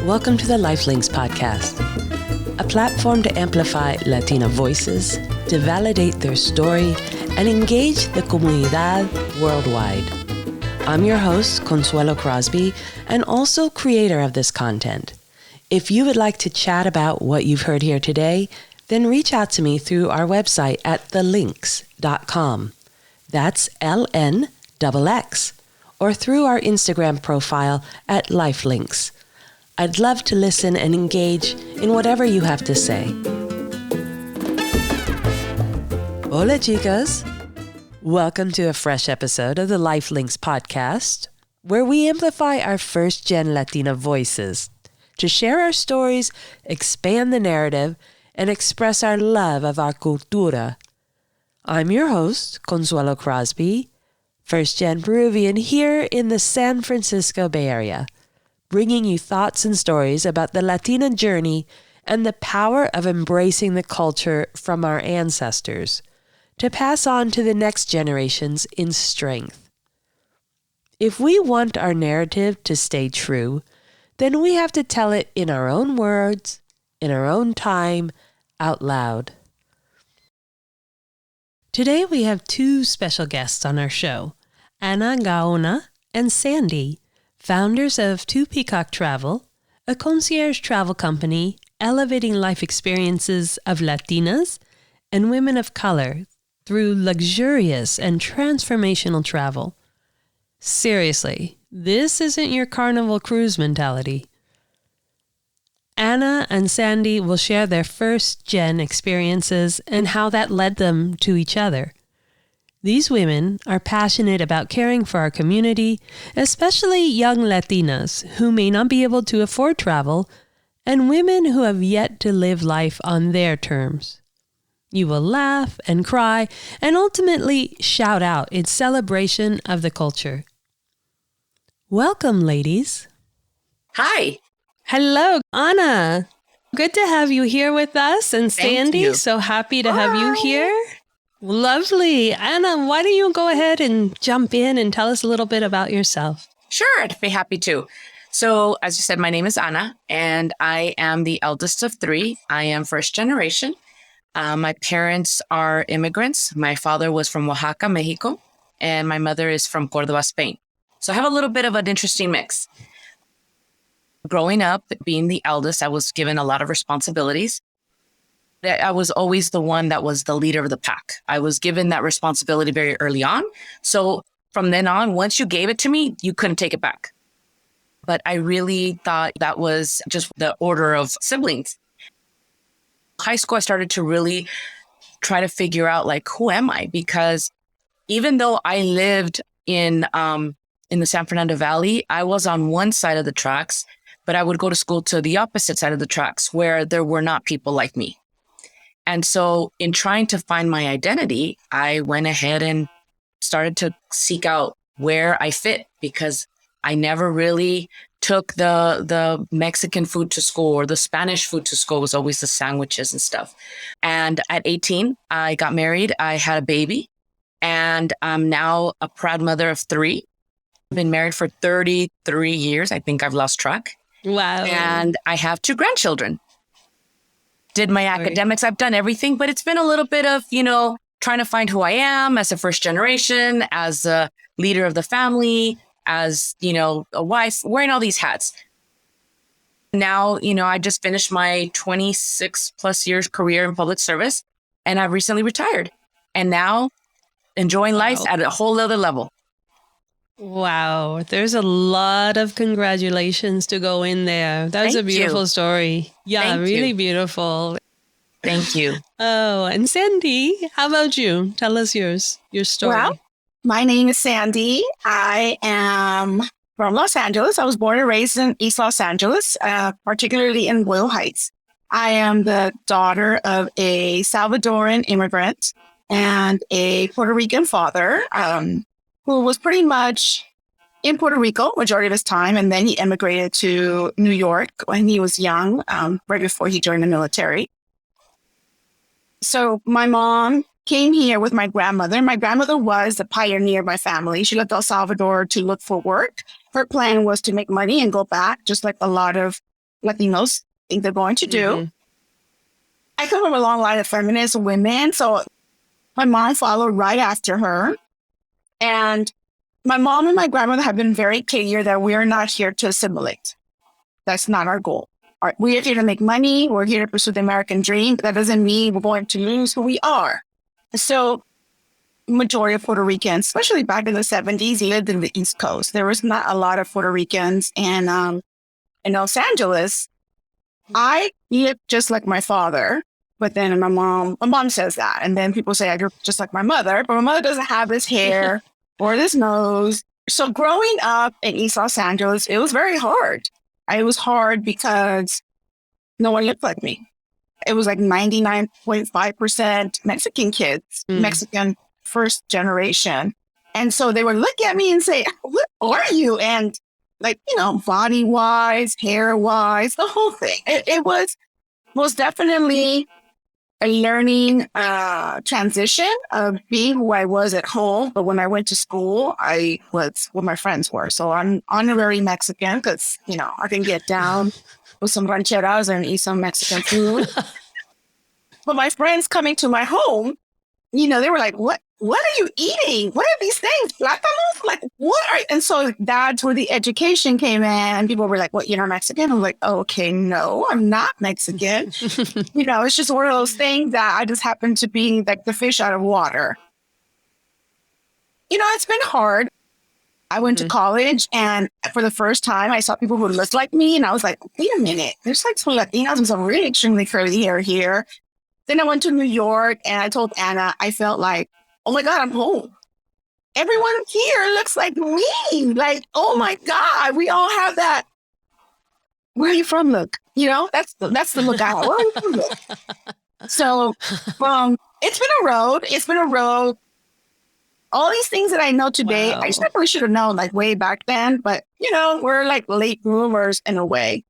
Welcome to the Lifelinks podcast, a platform to amplify Latina voices, to validate their story, and engage the comunidad worldwide. I'm your host, Consuelo Crosby, and also creator of this content. If you would like to chat about what you've heard here today, then reach out to me through our website at thelinks.com. That's LNXX, or through our Instagram profile at Lifelinks. I'd love to listen and engage in whatever you have to say. Hola, chicas. Welcome to a fresh episode of the Lifelinks podcast, where we amplify our first-gen Latina voices to share our stories, expand the narrative, and express our love of our cultura. I'm your host, Consuelo Crosby, first-gen Peruvian here in the San Francisco Bay Area, bringing you thoughts and stories about the Latina journey and the power of embracing the culture from our ancestors to pass on to the next generations in strength. If we want our narrative to stay true, then we have to tell it in our own words, in our own time, out loud. Today we have two special guests on our show, Ana Gaona and Sandy, founders of Peacock Travel, a concierge travel company elevating life experiences of Latinas and women of color through luxurious and transformational travel. Seriously, this isn't your carnival cruise mentality. Ana and Sandy will share their first-gen experiences and how that led them to each other. These women are passionate about caring for our community, especially young Latinas who may not be able to afford travel, and women who have yet to live life on their terms. You will laugh and cry and ultimately shout out in celebration of the culture. Welcome, ladies. Hi. Hello, Ana. Good to have you here with us. And Sandy, you. so happy to have you here. Lovely. Ana, why don't you go ahead and jump in and tell us a little bit about yourself? Sure, I'd be happy to. So, as you said, my name is Ana, and I am the eldest of three. I am first generation. My parents are immigrants. My father was from Oaxaca, Mexico, and my mother is from Córdoba, Spain. So I have a little bit of an interesting mix. Growing up, being the eldest, I was given a lot of responsibilities. I was always the one that was the leader of the pack. I was given that responsibility very early on. So from then on, once you gave it to me, you couldn't take it back. But I really thought that was just the order of siblings. High school, I started to really try to figure out, like, who am I? Because even though I lived in the San Fernando Valley, I was on one side of the tracks, but I would go to school to the opposite side of the tracks where there were not people like me. And so in trying to find my identity, I went ahead and started to seek out where I fit, because I never really took the Mexican food to school or the Spanish food to school. It was always the sandwiches and stuff. And at 18, I got married. I had a baby, and I'm now a proud mother of three. I've been married for 33 years. I think I've lost track. Wow. And I have two grandchildren. Did my academics. I've done everything, but it's been a little bit of, trying to find who I am as a first generation, as a leader of the family, as, a wife, wearing all these hats. Now, I just finished my 26 plus years career in public service, and I've recently retired, and now enjoying life at a whole other level. Wow. There's a lot of congratulations to go in there. That was a beautiful story. Yeah, really beautiful. Thank you. Oh, and Sandy, how about you? Tell us your story. Well, my name is Sandy. I am from Los Angeles. I was born and raised in East Los Angeles, particularly in Boyle Heights. I am the daughter of a Salvadoran immigrant and a Puerto Rican father, who was pretty much in Puerto Rico majority of his time. And then he immigrated to New York when he was young, right before he joined the military. So my mom came here with my grandmother. My grandmother was a pioneer of my family. She left El Salvador to look for work. Her plan was to make money and go back, just like a lot of Latinos think they're going to do. I come from a long line of feminist women, so my mom followed right after her. And my mom and my grandmother have been very clear that we're not here to assimilate. That's not our goal. We're here to make money. We're here to pursue the American dream. But that doesn't mean we're going to lose who we are. So majority of Puerto Ricans, especially back in the 70s, lived in the East Coast. There was not a lot of Puerto Ricans. And in Los Angeles, I look just like my father. But then my mom says that. And then people say I look just like my mother. But my mother doesn't have this hair or this nose. So growing up in East Los Angeles, it was very hard. It was hard because no one looked like me. It was like 99.5% Mexican kids, Mexican first generation. And so they would look at me and say, what are you? And like, body wise, hair wise, the whole thing. It was most definitely a learning transition of being who I was at home. But when I went to school, I was what my friends were. So I'm honorary Mexican because, I can get down with some rancheras and eat some Mexican food. But my friends coming to my home, they were like, what are you eating? What are these things? Plátanos? Like, what are you? And so that's where the education came in. And people were like, what, you're not Mexican? I'm like, oh, okay, no, I'm not Mexican. It's just one of those things that I just happen to be like the fish out of water. It's been hard. I went to college, and for the first time, I saw people who looked like me. And I was like, wait a minute, there's like some Latinas with some really extremely curly hair here. Then I went to New York, and I told Anna, I felt like, oh my God, I'm home. Everyone here looks like me. Like, oh my God, we all have that. Where are you from? Look, that's the look I have. Where are you from? Look. So, it's been a road. It's been a road. All these things that I know today, wow. I probably should have known like way back then. But we're like late bloomers in a way.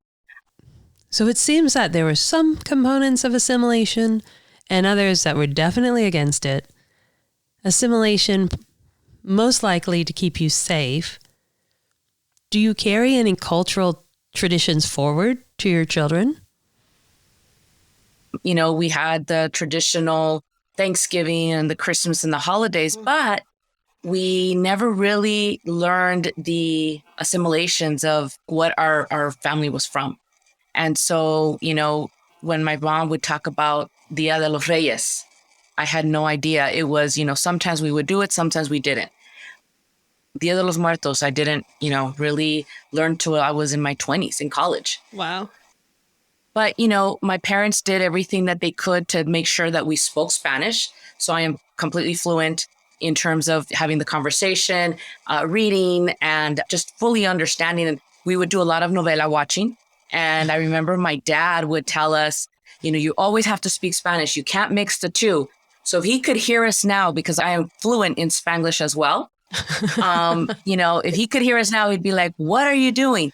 So it seems that there were some components of assimilation and others that were definitely against it. Assimilation, most likely to keep you safe. Do you carry any cultural traditions forward to your children? We had the traditional Thanksgiving and the Christmas and the holidays, but we never really learned the assimilations of what our family was from. And so, when my mom would talk about Dia de los Reyes, I had no idea. It was, sometimes we would do it, sometimes we didn't. Dia de los Muertos, I didn't, really learn till I was in my 20s in college. Wow. But, my parents did everything that they could to make sure that we spoke Spanish. So I am completely fluent in terms of having the conversation, reading, and just fully understanding. And we would do a lot of novela watching. And I remember my dad would tell us, you always have to speak Spanish. You can't mix the two. So if he could hear us now, because I am fluent in Spanglish as well, if he could hear us now, he'd be like, what are you doing?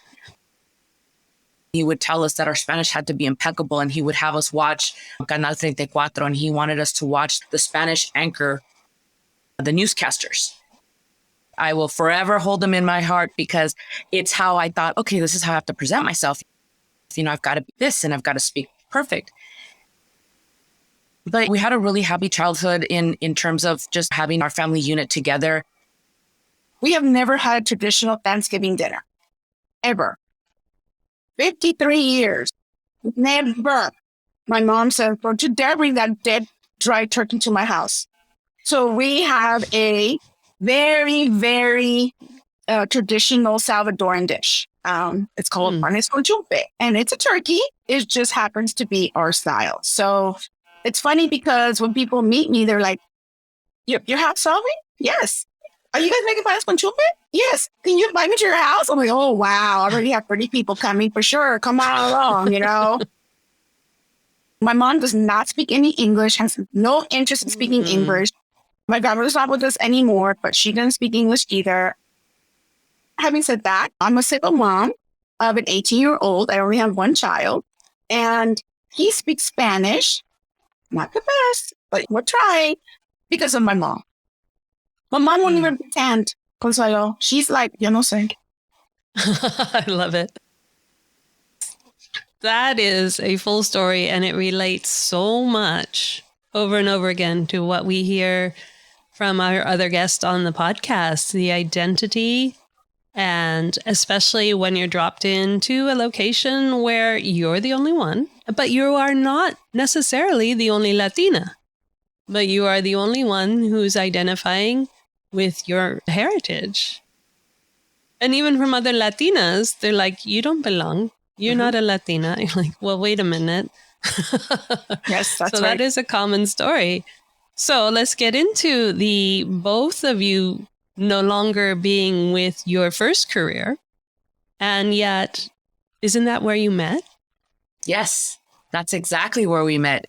He would tell us that our Spanish had to be impeccable, and he would have us watch Canal 34, and he wanted us to watch the Spanish anchor, the newscasters. I will forever hold them in my heart because it's how I thought, okay, this is how I have to present myself. I've got to be this and I've got to speak perfect. But we had a really happy childhood in terms of just having our family unit together. We have never had a traditional Thanksgiving dinner, ever. 53 years. Never. My mom said, don't you dare bring that dead, dry turkey to my house. So we have a very, very traditional Salvadoran dish. It's called panes con chupe, and it's a turkey. It just happens to be our style. So it's funny because when people meet me, they're like, your house Salvi? Yes. Are you guys making panes con chupe? Yes. Can you invite me to your house? I'm like, oh, wow. I already have 30 people coming for sure. Come on along, My mom does not speak any English, has no interest in speaking English. My grandmother's not with us anymore, but she doesn't speak English either. Having said that, I'm a single mom of an 18-year-old. I only have one child, and he speaks Spanish. Not the best, but we're trying because of my mom. My mom won't even pretend, Consuelo. She's like, yo no sé. I love it. That is a full story, and it relates so much over and over again to what we hear from our other guests on the podcast, the identity, and especially when you're dropped into a location where you're the only one, but you are not necessarily the only Latina, but you are the only one who's identifying with your heritage. And even from other Latinas, they're like, you don't belong. You're not a Latina. You're like, well, wait a minute. Yes, that's so right. that is a common story. So let's get into the both of you no longer being with your first career. And yet, isn't that where you met? Yes, that's exactly where we met.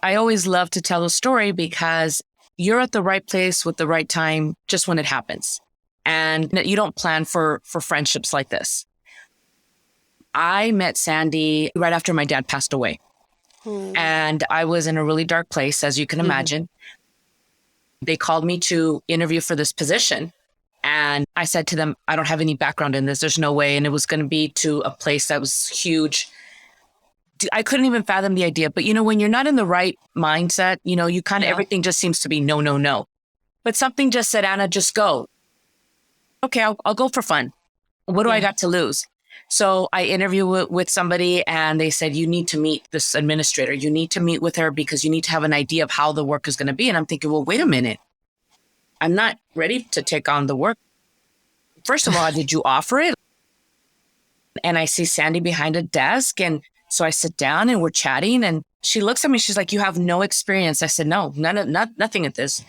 I always love to tell a story because you're at the right place with the right time just when it happens. And you don't plan for friendships like this. I met Sandy right after my dad passed away. And I was in a really dark place, as you can imagine. They called me to interview for this position. And I said to them, I don't have any background in this. There's no way. And it was going to be to a place that was huge. I couldn't even fathom the idea. But, when you're not in the right mindset, you kind of, everything just seems to be no, no, no. But something just said, Anna, just go. Okay, I'll go for fun. What do I got to lose? So I interviewed with somebody and they said, you need to meet this administrator. You need to meet with her because you need to have an idea of how the work is going to be. And I'm thinking, well, wait a minute. I'm not ready to take on the work. First of all, did you offer it? And I see Sandy behind a desk. And so I sit down and we're chatting and she looks at me. She's like, you have no experience. I said, no, nothing at this.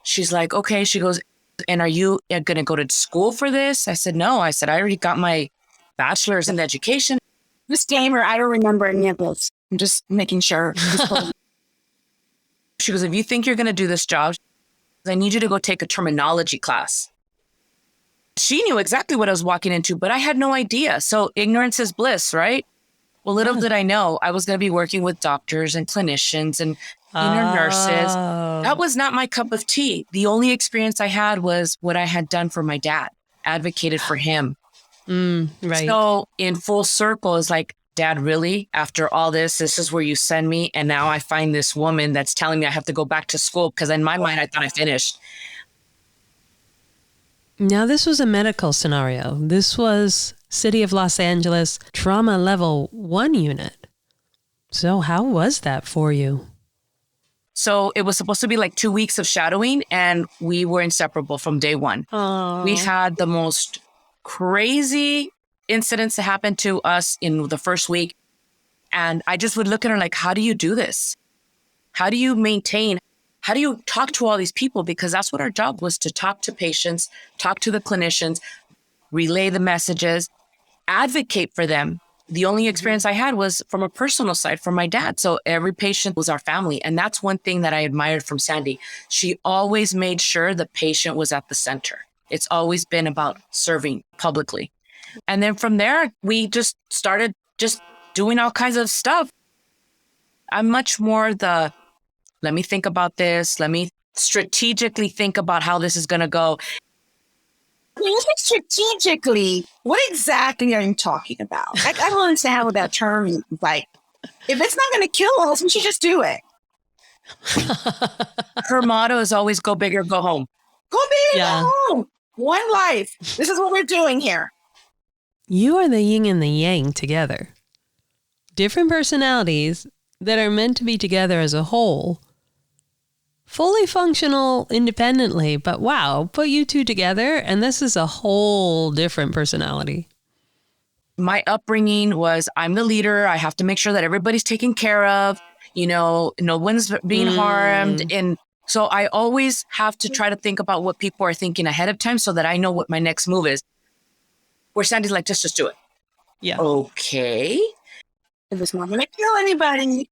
She's like, okay. She goes, and are you going to go to school for this? I said, no. I said, I already got my bachelor's in education. Disclaimer, I don't remember any of this. I'm just making sure. She goes, if you think you're going to do this job, I need you to go take a terminology class. She knew exactly what I was walking into, but I had no idea. So ignorance is bliss, right? Well, little did I know I was going to be working with doctors and clinicians and nurses. That was not my cup of tea. The only experience I had was what I had done for my dad, advocated for him. Right. So in full circle is like, Dad, really? After all this is where you send me? And now I find this woman that's telling me I have to go back to school because in my mind, I thought I finished. Now, this was a medical scenario. This was City of Los Angeles Trauma Level 1 unit. So how was that for you? So it was supposed to be like 2 weeks of shadowing and we were inseparable from day one. Oh. We had the most crazy incidents that happened to us in the first week. And I just would look at her like, how do you do this? How do you maintain? How do you talk to all these people? Because that's what our job was, to talk to patients, talk to the clinicians, relay the messages, advocate for them. The only experience I had was from a personal side from my dad. So every patient was our family. And that's one thing that I admired from Sandy. She always made sure the patient was at the center. It's always been about serving publicly. And then from there, we just started just doing all kinds of stuff. I'm much more let me think about this. Let me strategically think about how this is going to go. When you say strategically, what exactly are you talking about? I don't understand what that term is. Like, if it's not going to kill us, we should just do it. Her motto is always go big or go home. Go big or go home. One life. This is what we're doing here. You are the yin and the yang together. Different personalities that are meant to be together as a whole. Fully functional independently, but wow, put you two together and this is a whole different personality. My upbringing was I'm the leader. I have to make sure that everybody's taken care of. No one's being harmed. And so I always have to try to think about what people are thinking ahead of time so that I know what my next move is. Where Sandy's like, just do it. Yeah. Okay. If it's not going to kill anybody.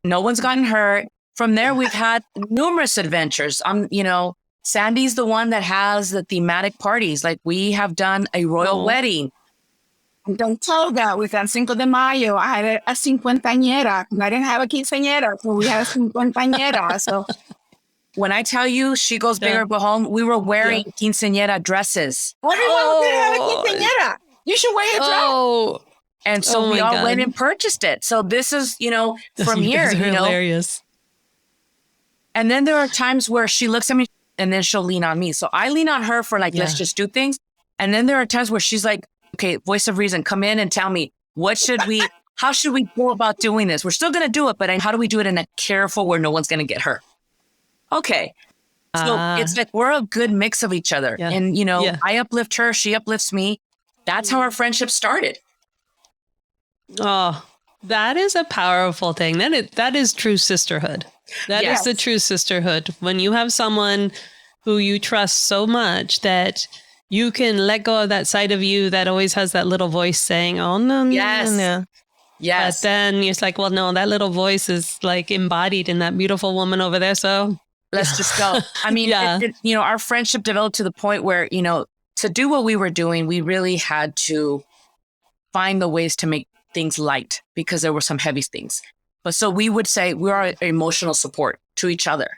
No one's gotten hurt. From there, we've had numerous adventures. Sandy's the one that has the thematic parties. Like we have done a royal wedding. Don't tell that. We've done Cinco de Mayo. I had a cincuentañera. I didn't have a quinceañera, so we had a cincuentañera. So when I tell you she goes big or go home, we were wearing quinceañera dresses. Everyone didn't have a quinceañera. You should wear a dress. And so we all went and purchased it. So this is, from here, hilarious. And then there are times where she looks at me and then she'll lean on me. So I lean on her for let's just do things. And then there are times where she's like, okay, voice of reason, come in and tell me, how should we go about doing this? We're still going to do it, but how do we do it in a careful where no one's going to get hurt? Okay. So it's like we're a good mix of each other. Yeah. And, I uplift her, she uplifts me. That's how our friendship started. Oh, that is a powerful thing. That is true sisterhood. That is the true sisterhood. When you have someone who you trust so much that you can let go of that side of you that always has that little voice saying, oh, no. Yes. But then you're like, well, no, that little voice is embodied in that beautiful woman over there. So let's just go. I mean, our friendship developed to the point where, to do what we were doing, we really had to find the ways to make things light because there were some heavy things. But so we would say we are emotional support to each other.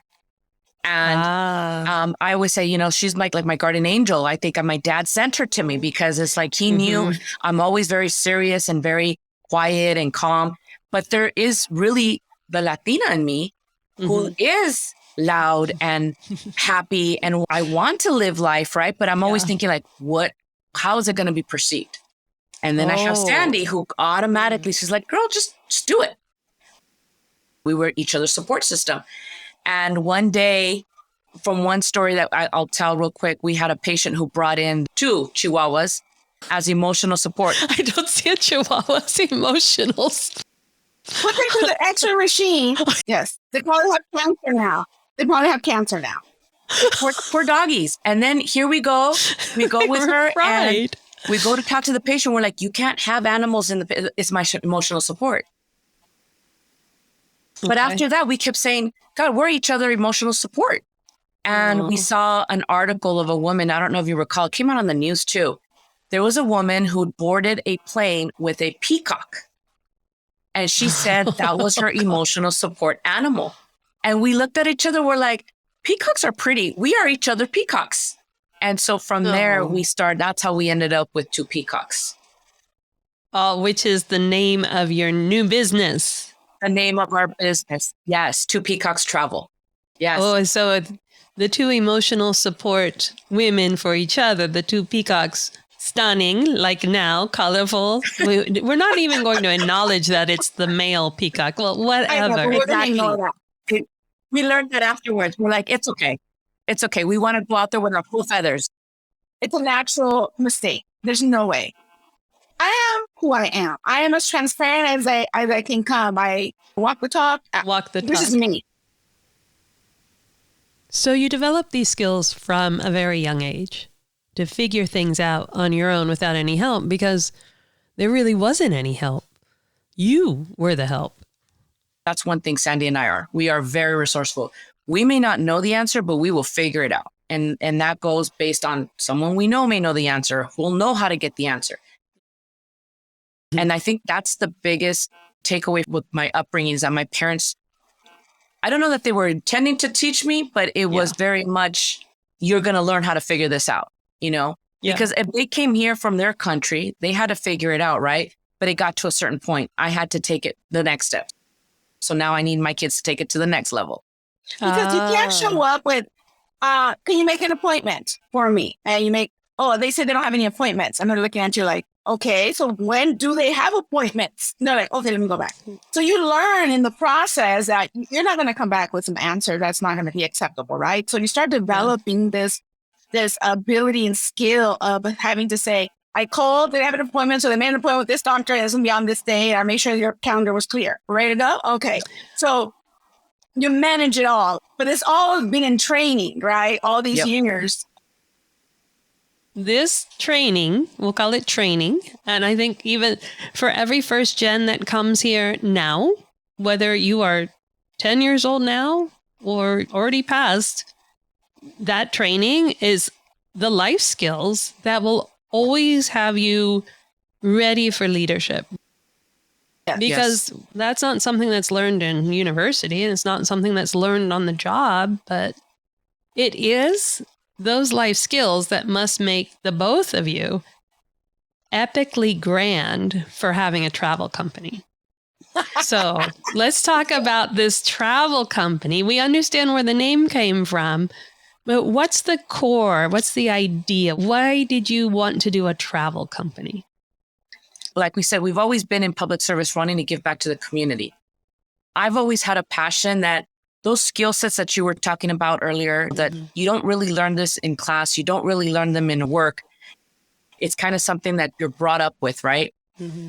And I always say, she's like my guardian angel. I think my dad sent her to me because it's like he knew I'm always very serious and very quiet and calm. But there is really the Latina in me who is loud and happy. And I want to live life, right? But I'm always thinking how is it going to be perceived? And then I have Sandy who automatically, she's like, girl, just do it. We were each other's support system. And one day, from one story that I'll tell real quick, we had a patient who brought in 2 Chihuahuas as emotional support. I don't see a Chihuahua as emotional. Put them to the X-ray machine. Yes. They probably have cancer now. Poor doggies. And then here we go. We go with her and we go to talk to the patient. We're like, you can't have animals it's my emotional support. But after that, we kept saying, God, we're each other emotional support. And we saw an article of a woman, I don't know if you recall, it came out on the news too. There was a woman who boarded a plane with a peacock. And she said that was her emotional support animal. And we looked at each other, we're like, peacocks are pretty. We are each other peacocks. And so from there, that's how we ended up with 2 peacocks. Which is the name of your new business. The name of our business. Yes. 2 Peacocks Travel. Yes. Oh, so the 2 emotional support women for each other, the 2 peacocks, stunning, like now, colorful. We're not even going to acknowledge that it's the male peacock. Well, whatever. Exactly. We learned that afterwards. We're like, it's okay. It's okay. We want to go out there with our full feathers. It's a natural mistake. There's no way. I am who I am. I am as transparent as I can come. I walk the talk. This is me. So you develop these skills from a very young age to figure things out on your own without any help because there really wasn't any help. You were the help. That's one thing Sandy and I are. We are very resourceful. We may not know the answer, but we will figure it out. And that goes based on someone we know may know the answer, who will know how to get the answer. And I think that's the biggest takeaway with my upbringing is that my parents, I don't know that they were intending to teach me, but it was very much, you're going to learn how to figure this out, because if they came here from their country, they had to figure it out, right? But it got to a certain point. I had to take it the next step. So now I need my kids to take it to the next level. Because you can't show up with, can you make an appointment for me? And they said they don't have any appointments. And they're looking at you like, okay, so when do they have appointments? And they're like, okay, let me go back. So you learn in the process that you're not going to come back with some answer that's not going to be acceptable, right? So you start developing this ability and skill of having to say, I called, they have an appointment, so they made an appointment with this doctor, and it's going to be on this day. I made sure your calendar was clear. Ready to go? Okay. So you manage it all, but it's all been in training, right? All these years. This training, we'll call it training. And I think even for every first gen that comes here now, whether you are 10 years old now or already past, that training is the life skills that will always have you ready for leadership. Because that's not something that's learned in university, and it's not something that's learned on the job, but it is those life skills that must make the both of you epically grand for having a travel company. So let's talk about this travel company. We understand where the name came from, but what's the core? What's the idea? Why did you want to do a travel company? Like we said, we've always been in public service wanting to give back to the community. I've always had a passion that those skill sets that you were talking about earlier, that you don't really learn this in class, you don't really learn them in work. It's kind of something that you're brought up with, right? Mm-hmm.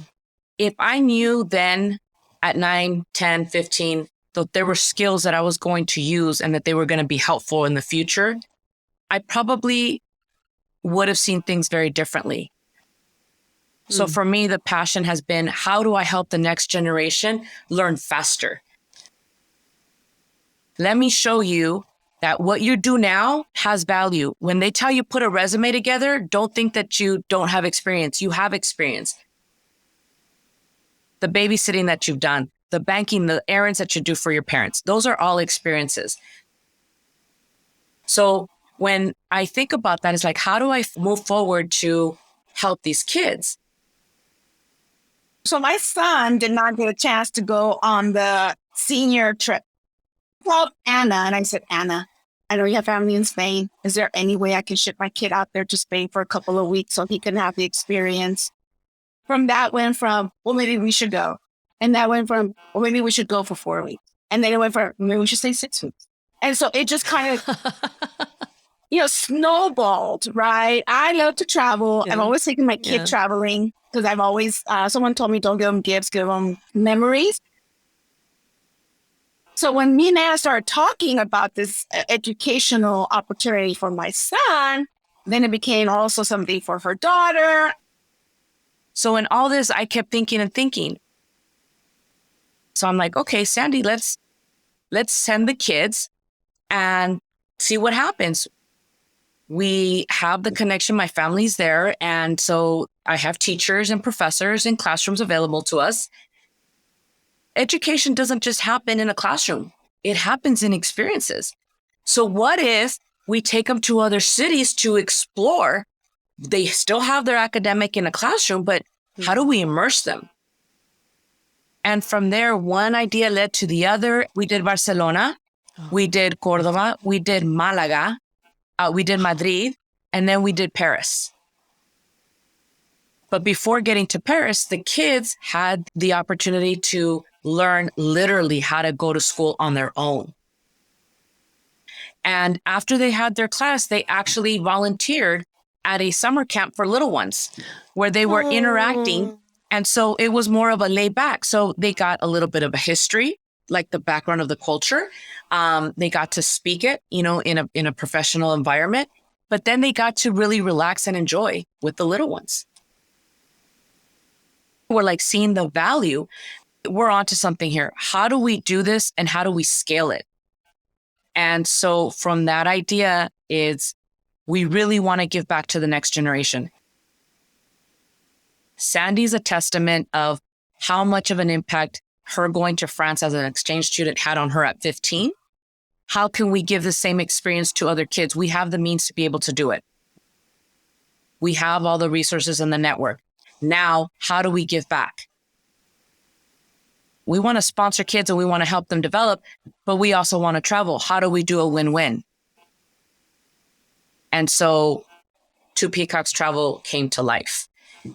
If I knew then at 9, 10, 15, that there were skills that I was going to use and that they were going to be helpful in the future, I probably would have seen things very differently. So for me, the passion has been, how do I help the next generation learn faster? Let me show you that what you do now has value. When they tell you put a resume together, don't think that you don't have experience. You have experience. The babysitting that you've done, the banking, the errands that you do for your parents, those are all experiences. So when I think about that, it's like, how do I move forward to help these kids? So my son did not get a chance to go on the senior trip. Called Anna, and I said, Anna, I know you have family in Spain. Is there any way I can ship my kid out there to Spain for a couple of weeks so he can have the experience? From that went from, well, maybe we should go. And that went from, well, maybe we should go for 4 weeks. And then it went from, maybe we should stay 6 weeks. And so it just kind of, snowballed, right? I love to travel. Yeah. I've always taken my kid traveling because I've always, someone told me, don't give them gifts, give them memories. So when me and Anna started talking about this educational opportunity for my son, then it became also something for her daughter. So in all this, I kept thinking. So I'm like, okay, Sandy, let's send the kids and see what happens. We have the connection. My family's there. And so I have teachers and professors in classrooms available to us. Education doesn't just happen in a classroom. It happens in experiences. So what if we take them to other cities to explore? They still have their academic in a classroom, but how do we immerse them? And from there, one idea led to the other. We did Barcelona, we did Cordoba, we did Malaga, we did Madrid, and then we did Paris. But before getting to Paris, the kids had the opportunity to learn literally how to go to school on their own. And after they had their class, they actually volunteered at a summer camp for little ones where they were interacting. And so it was more of a laid back. So they got a little bit of a history, like the background of the culture. They got to speak it, in a professional environment, but then they got to really relax and enjoy with the little ones. We're like seeing the value. We're onto something here. How do we do this and how do we scale it? And so from that idea is we really want to give back to the next generation. Sandy's a testament of how much of an impact her going to France as an exchange student had on her at 15. How can we give the same experience to other kids? We have the means to be able to do it. We have all the resources in the network. Now, how do we give back? We want to sponsor kids and we want to help them develop, but we also want to travel. How do we do a win-win? And so Two Peacocks Travel came to life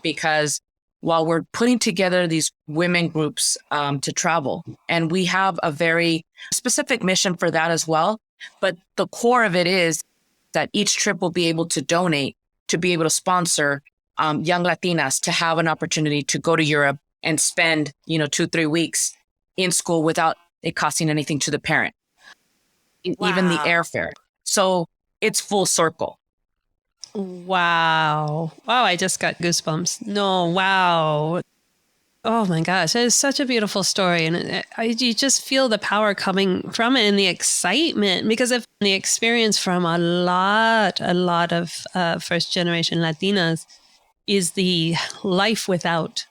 because while we're putting together these women groups to travel, and we have a very specific mission for that as well, but the core of it is that each trip will be able to donate to be able to sponsor young Latinas to have an opportunity to go to Europe and spend, 2-3 weeks in school without it costing anything to the parent, even the airfare. So it's full circle. Wow. Wow, I just got goosebumps. No, wow. Oh my gosh, it is such a beautiful story. And you just feel the power coming from it and the excitement, because of the experience from a lot of first generation Latinas is the life without,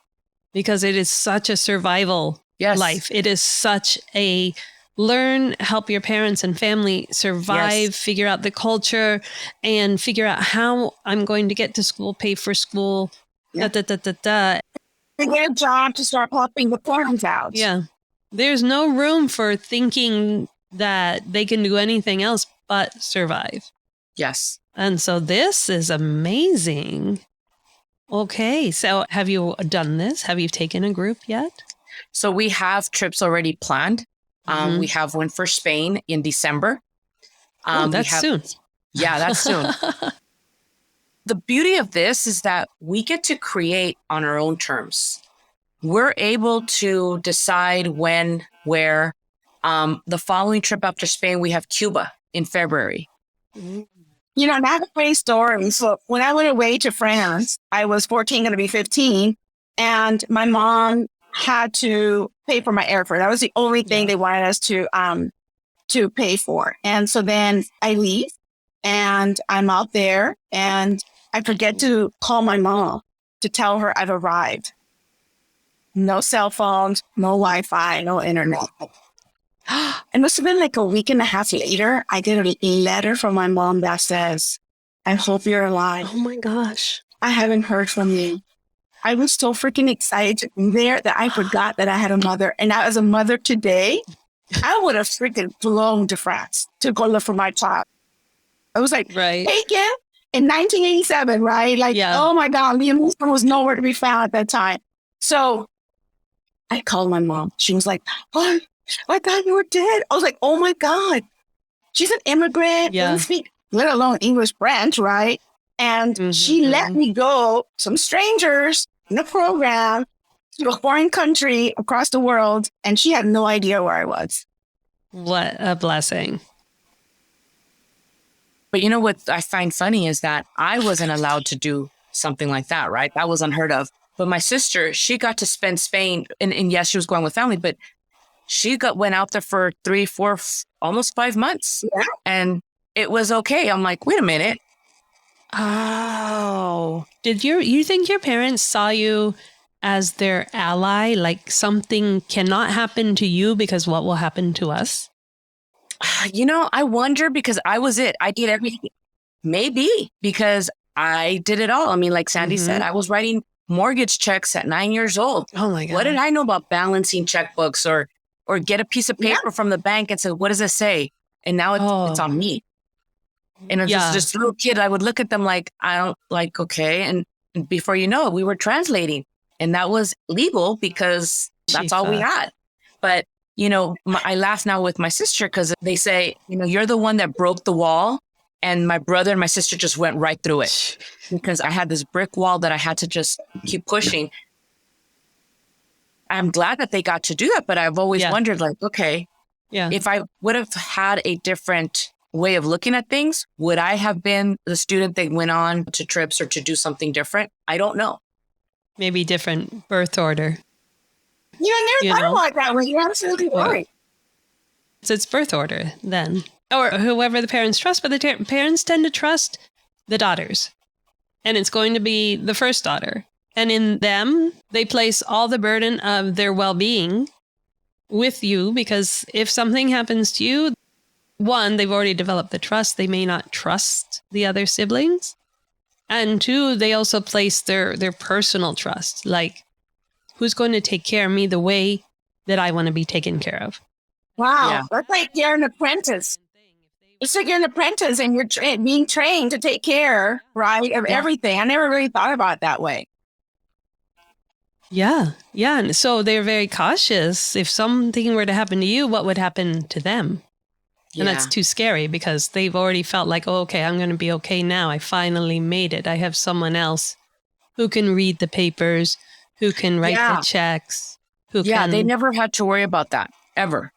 because it is such a survival life. It is such a learn, help your parents and family survive, figure out the culture, and figure out how I'm going to get to school, pay for school, Da, da, da, da, da. They get a job to start popping the forms out. Yeah. There's no room for thinking that they can do anything else but survive. Yes. And so this is amazing. Okay. So have you done this? Have you taken a group yet? So we have trips already planned. We have one for Spain in December. That's soon. Yeah, that's soon. The beauty of this is that we get to create on our own terms. We're able to decide when, where. The following trip after Spain, we have Cuba in February. You know, that's a great story. So when I went away to France, I was 14, going to be 15, and my mom had to pay for my airfare. That was the only thing they wanted us to pay for. And so then I leave, and I'm out there, and I forget to call my mom to tell her I've arrived. No cell phones, no Wi-Fi, no internet. It must have been like a week and a half later, I get a letter from my mom that says, I hope you're alive. Oh my gosh. I haven't heard from you. I was so freaking excited to be there that I forgot that I had a mother. And as a mother today, I would have freaking flown to France to go look for my child. I was like, right. Hey, Kim, in 1987, right? Like, oh my God, Liam Neeson was nowhere to be found at that time. So I called my mom. She was like, what? I thought you were dead. I was like, oh my God. She's an immigrant. Doesn't speak, let alone English, French, right? And she let me go, some strangers in a program to a foreign country across the world. And she had no idea where I was. What a blessing. But you know what I find funny is that I wasn't allowed to do something like that, right? That was unheard of. But my sister, she got to spend Spain. And yes, she was going with family, but she went out there for 3, 4, almost 5 months. Yeah. And it was okay. I'm like, wait a minute. Oh. Did you think your parents saw you as their ally? Like something cannot happen to you because what will happen to us? You know, I wonder because I was it. I did everything. Maybe because I did it all. I mean, like Sandy said, I was writing mortgage checks at 9 years old. Oh my God. What did I know about balancing checkbooks or get a piece of paper from the bank and say, what does it say? And now it's on me. And as this little kid, I would look at them like, I don't like, okay. And before you know it, we were translating. And that was legal because that's all we had. But, you know, I laugh now with my sister because they say, you know, you're the one that broke the wall. And my brother and my sister just went right through it because I had this brick wall that I had to just keep pushing. I'm glad that they got to do that, but I've always wondered, like, okay, if I would have had a different way of looking at things, would I have been the student that went on to trips or to do something different? I don't know. Maybe different birth order. Yeah, I never thought about that way. You're absolutely right. So it's birth order then. Or whoever the parents trust, but the parents tend to trust the daughters. And it's going to be the first daughter. And in them, they place all the burden of their well-being with you because if something happens to you, one, they've already developed the trust. They may not trust the other siblings. And two, they also place their personal trust. Like, who's going to take care of me the way that I want to be taken care of? Wow. Yeah. That's like you're an apprentice. It's like you're an apprentice and you're being trained to take care, right, of everything. I never really thought about it that way. Yeah. Yeah. And so they're very cautious. If something were to happen to you, what would happen to them? And that's too scary because they've already felt like, oh, okay, I'm going to be okay now. I finally made it. I have someone else who can read the papers, who can write the checks, who can... they never had to worry about that, ever.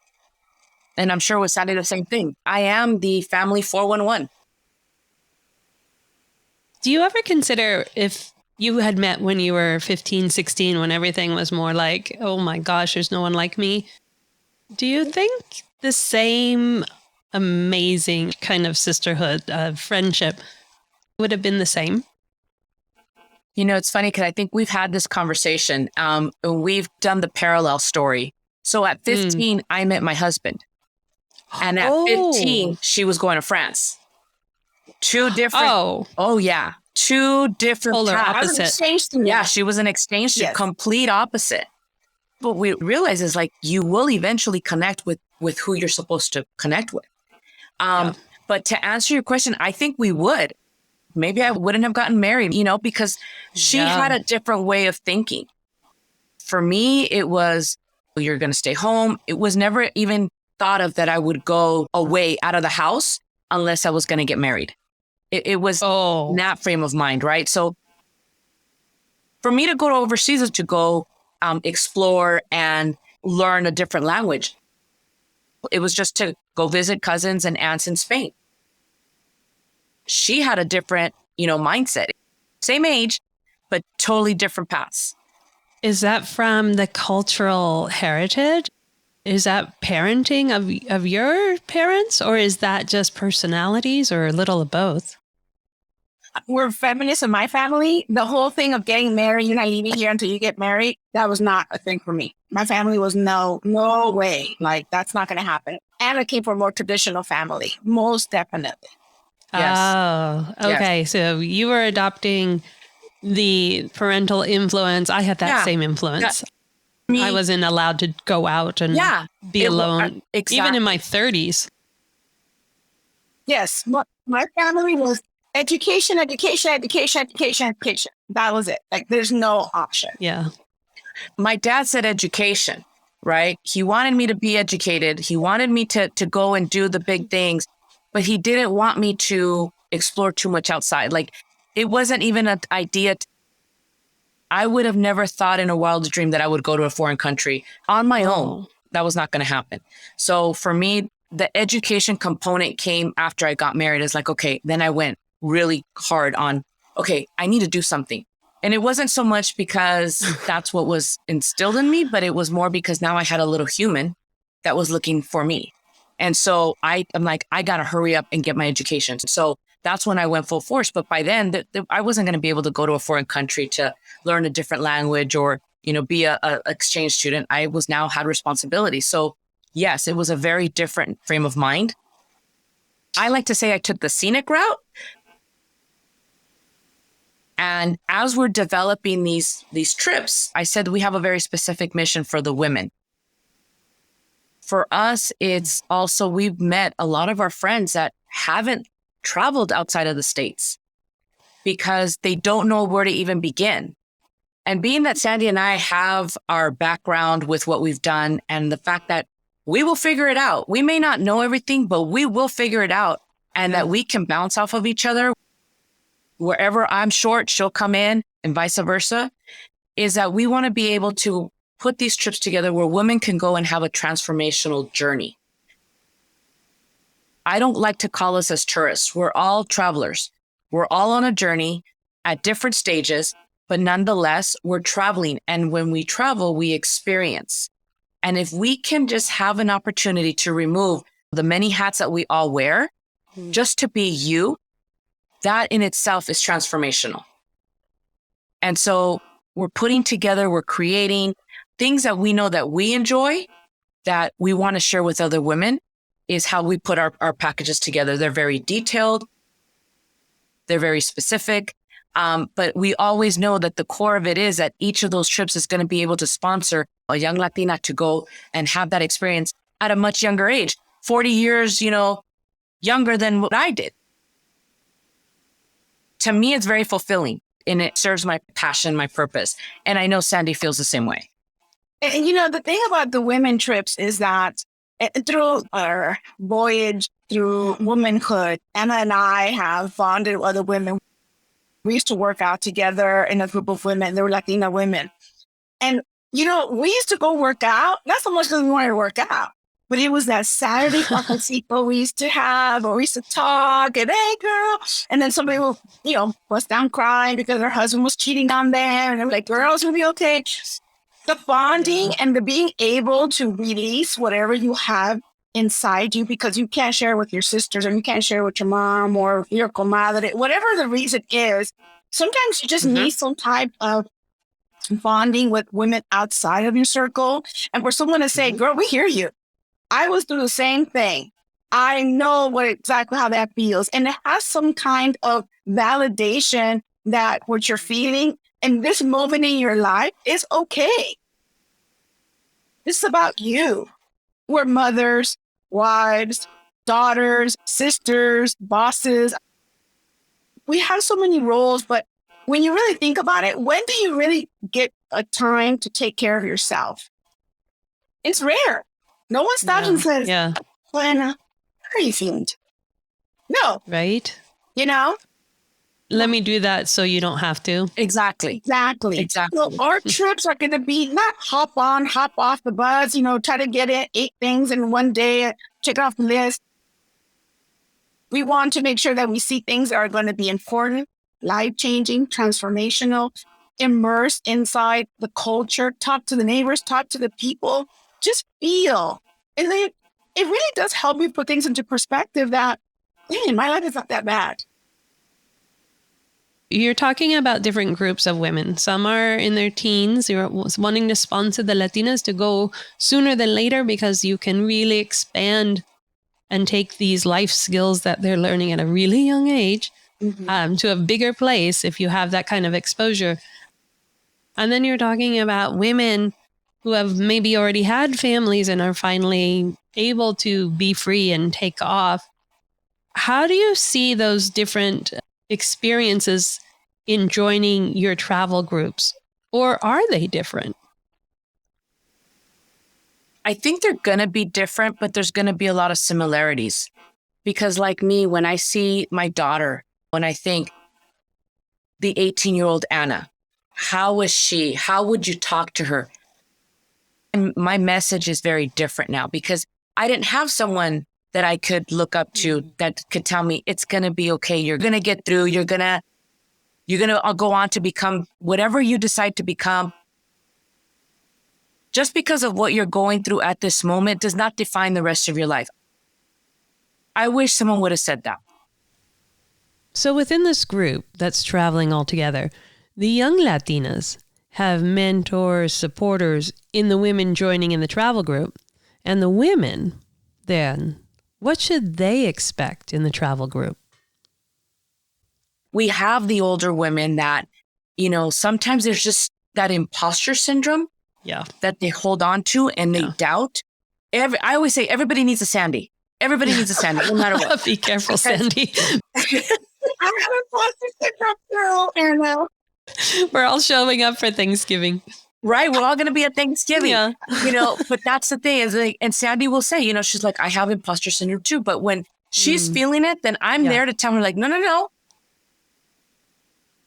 And I'm sure with Sandy the same thing. I am the family 411. Do you ever consider if you had met when you were 15, 16, when everything was more like, oh my gosh, there's no one like me. Do you think the same amazing kind of sisterhood, friendship would have been the same? You know, it's funny because I think we've had this conversation. We've done the parallel story. So at 15, I met my husband. And at 15, she was going to France. Two different. Oh, yeah. two different Polar paths. I was an opposite. exchange student. Yeah, she was an exchange student, Yes. complete opposite. What we realize is like you will eventually connect with who you're supposed to connect with. But to answer your question, I think we would. Maybe I wouldn't have gotten married, because she had a different way of thinking. For me, it was, you're going to stay home. It was never even thought of that I would go away out of the house unless I was going to get married. It was in that frame of mind, right? So for me to go overseas is to go explore and learn a different language. It was just to go visit cousins and aunts in Spain. She had a different, mindset. Same age, but totally different paths. Is that from the cultural heritage? Is that parenting of your parents, or is that just personalities, or a little of both? We're feminists in my family. The whole thing of getting married, you're not leaving here until you get married, that was not a thing for me. My family was no way. Like, that's not going to happen. And I came from a more traditional family, most definitely. Yes. Oh, okay. Yes. So you were adopting the parental influence. I had that same influence. I wasn't allowed to go out and be alone, even in my 30s. Yes. My family was education. That was it. Like, there's no option. Yeah. My dad said education, right? He wanted me to be educated. He wanted me to go and do the big things, but he didn't want me to explore too much outside. Like, it wasn't even an idea. I would have never thought in a wildest dream that I would go to a foreign country on my own. That was not going to happen. So for me, the education component came after I got married. It's like, okay, then I went really hard on, okay, I need to do something. And it wasn't so much because that's what was instilled in me, but it was more because now I had a little human that was looking for me. And so I'm like, I got to hurry up and get my education. So that's when I went full force. But by then, I wasn't going to be able to go to a foreign country to learn a different language or, be a exchange student. I was now had responsibility. So yes, it was a very different frame of mind. I like to say I took the scenic route. And as we're developing these trips, I said we have a very specific mission for the women. For us, it's also, we've met a lot of our friends that haven't traveled outside of the States because they don't know where to even begin. And being that Sandy and I have our background with what we've done and the fact that we will figure it out. We may not know everything, but we will figure it out, and that we can bounce off of each other. Wherever I'm short, she'll come in, and vice versa, is that we want to be able to put these trips together where women can go and have a transformational journey. I don't like to call us as tourists. We're all travelers. We're all on a journey at different stages, but nonetheless, we're traveling. And when we travel, we experience. And if we can just have an opportunity to remove the many hats that we all wear, just to be you, that in itself is transformational. And so we're putting together, we're creating things that we know that we enjoy, that we want to share with other women, is how we put our packages together. They're very detailed. They're very specific. But we always know that the core of it is that each of those trips is going to be able to sponsor a young Latina to go and have that experience at a much younger age, 40 years, younger than what I did. To me, it's very fulfilling, and it serves my passion, my purpose. And I know Sandy feels the same way. And the thing about the women trips is that through our voyage, through womanhood, Emma and I have bonded with other women. We used to work out together in a group of women. They were Latina women. And, we used to go work out, not so much because we wanted to work out, but it was that Saturday cafecito we used to have, or we used to talk, and hey, girl. And then somebody will, bust down crying because her husband was cheating on them. And they're like, girls, will be okay. The bonding and the being able to release whatever you have inside you, because you can't share with your sisters, or you can't share with your mom or your comadre, whatever the reason is. Sometimes you just need some type of bonding with women outside of your circle, and for someone to say, girl, we hear you. I was through the same thing. I know exactly how that feels. And it has some kind of validation that what you're feeling in this moment in your life is okay. This is about you. We're mothers, wives, daughters, sisters, bosses. We have so many roles, but when you really think about it, when do you really get a time to take care of yourself? It's rare. No one stops and says, Lana, how are you feeling? No. Right? You know? Let me do that so you don't have to. Exactly. So our trips are going to be not hop on, hop off the bus, try to get in 8 things in one day, check off the list. We want to make sure that we see things that are going to be important, life-changing, transformational, immersed inside the culture, talk to the neighbors, talk to the people, just feel. And then it really does help me put things into perspective that, man, my life is not that bad. You're talking about different groups of women. Some are in their teens. You're wanting to sponsor the Latinas to go sooner than later because you can really expand and take these life skills that they're learning at a really young age to a bigger place if you have that kind of exposure. And then you're talking about women who have maybe already had families and are finally able to be free and take off. How do you see those different experiences in joining your travel groups? Or are they different? I think they're going to be different, but there's going to be a lot of similarities. Because like me, when I see my daughter, when I think the 18-year-old Anna, how is she? How would you talk to her? And my message is very different now because I didn't have someone that I could look up to that could tell me it's going to be okay. You're going to get through. You're going to go on to become whatever you decide to become. Just because of what you're going through at this moment does not define the rest of your life. I wish someone would have said that. So within this group that's traveling all together, the young Latinas have mentors, supporters in the women joining in the travel group. And the women, then, what should they expect in the travel group? We have the older women that, sometimes there's just that imposter syndrome that they hold on to and they doubt. I always say everybody needs a Sandy. Everybody needs a Sandy, no matter what. Be careful, Sandy. I'm an imposter syndrome girl, Anna. We're all showing up for Thanksgiving. Right. We're all going to be at Thanksgiving, Yeah. But that's the thing is and Sandy will say, she's like, I have imposter syndrome too. But when she's feeling it, then I'm there to tell her like, no.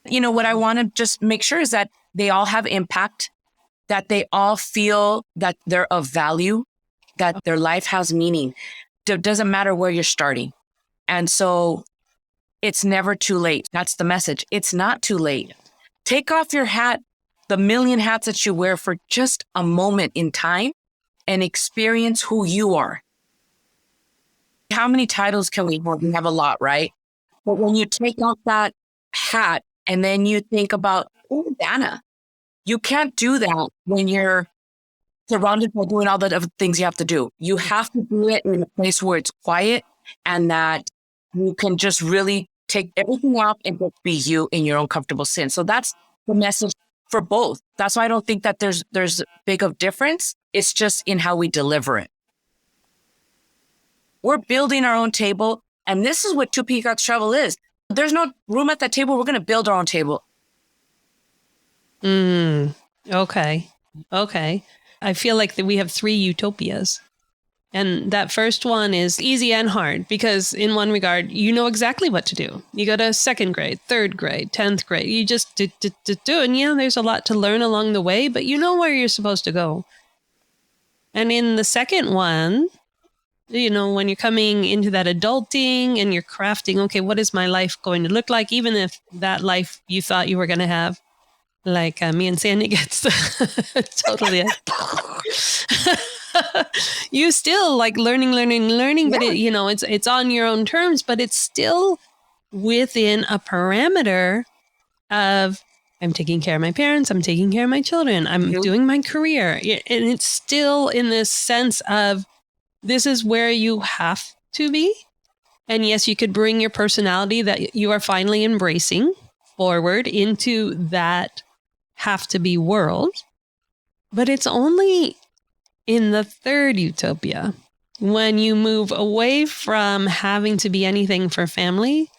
What I want to just make sure is that they all have impact, that they all feel that they're of value, that their life has meaning. It doesn't matter where you're starting. And so it's never too late. That's the message. It's not too late. Take off your hat, the million hats that you wear for just a moment in time and experience who you are. How many titles can we have? We have a lot, right? But when you take off that hat and then you think about, oh, Anna, you can't do that when you're surrounded by doing all the other things you have to do. You have to do it in a place where it's quiet and that you can just really take everything off and just be you in your own comfortable skin. So that's the message for both. That's why I don't think that there's big of difference. It's just in how we deliver it. We're building our own table. And this is what Two Peacocks Travel is. There's no room at that table. We're going to build our own table. Okay. I feel like that we have 3 utopias. And that first one is easy and hard because in one regard, you know exactly what to do. You go to 2nd grade, 3rd grade, 10th grade. You just do. And there's a lot to learn along the way, but you know where you're supposed to go. And in the second one, when you're coming into that adulting and you're crafting, okay, what is my life going to look like? Even if that life you thought you were going to have, like me and Sandy gets totally. You still like learning, but it's on your own terms, but it's still within a parameter of I'm taking care of my parents, I'm taking care of my children, I'm doing my career. And it's still in this sense of this is where you have to be. And yes, you could bring your personality that you are finally embracing forward into that have to be world. But it's only in the third utopia, when you move away from having to be anything for family,